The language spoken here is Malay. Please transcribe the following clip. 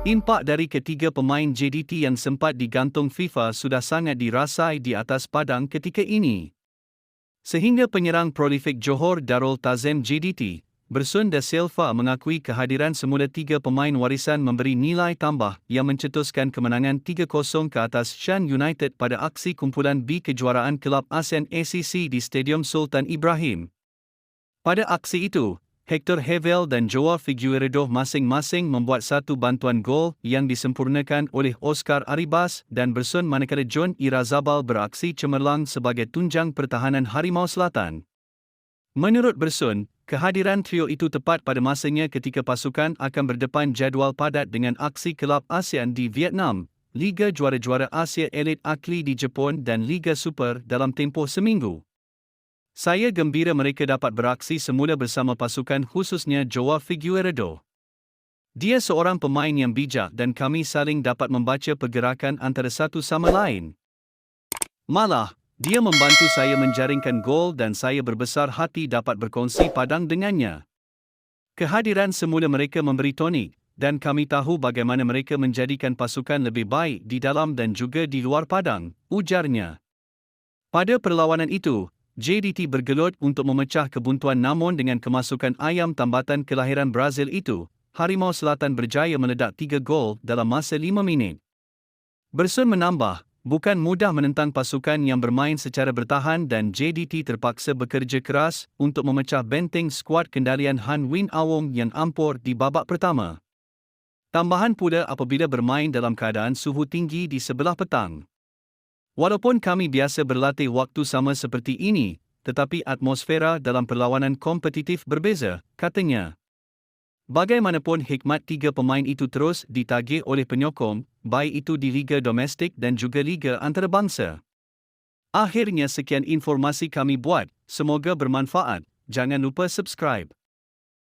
Impak dari ketiga pemain JDT yang sempat digantung FIFA sudah sangat dirasai di atas padang ketika ini. Sehingga penyerang prolifik Johor Darul Tazim JDT, Bersun Da Silva mengakui kehadiran semula tiga pemain warisan memberi nilai tambah yang mencetuskan kemenangan 3-0 ke atas Shan United pada aksi kumpulan B kejuaraan Kelab ASEAN ACC di Stadium Sultan Ibrahim. Pada aksi itu, Hector Hevel dan Joao Figueiredo masing-masing membuat satu bantuan gol yang disempurnakan oleh Oscar Arribas dan Bersun manakala John Irazabal beraksi cemerlang sebagai tunjang pertahanan Harimau Selatan. Menurut Bersun, kehadiran trio itu tepat pada masanya ketika pasukan akan berdepan jadual padat dengan aksi Kelab ASEAN di Vietnam, Liga Juara-Juara Asia Elite Akli di Jepun dan Liga Super dalam tempoh seminggu. Saya gembira mereka dapat beraksi semula bersama pasukan khususnya Joao Figueiredo. Dia seorang pemain yang bijak dan kami saling dapat membaca pergerakan antara satu sama lain. Malah, dia membantu saya menjaringkan gol dan saya berbesar hati dapat berkongsi padang dengannya. Kehadiran semula mereka memberi tonik dan kami tahu bagaimana mereka menjadikan pasukan lebih baik di dalam dan juga di luar padang, ujarnya. Pada perlawanan itu, JDT bergelut untuk memecah kebuntuan namun dengan kemasukan ayam tambatan kelahiran Brazil itu, Harimau Selatan berjaya meledak 3 gol dalam masa 5 minit. Bersun menambah, bukan mudah menentang pasukan yang bermain secara bertahan dan JDT terpaksa bekerja keras untuk memecah benteng skuad kendalian Han Win Awong yang ampur di babak pertama. Tambahan pula apabila bermain dalam keadaan suhu tinggi di sebelah petang. Walaupun kami biasa berlatih waktu sama seperti ini, tetapi atmosfera dalam perlawanan kompetitif berbeza, katanya. Bagaimanapun hikmat tiga pemain itu terus ditagih oleh penyokong, baik itu di liga domestik dan juga liga antarabangsa. Akhirnya sekian informasi kami buat, semoga bermanfaat, jangan lupa subscribe.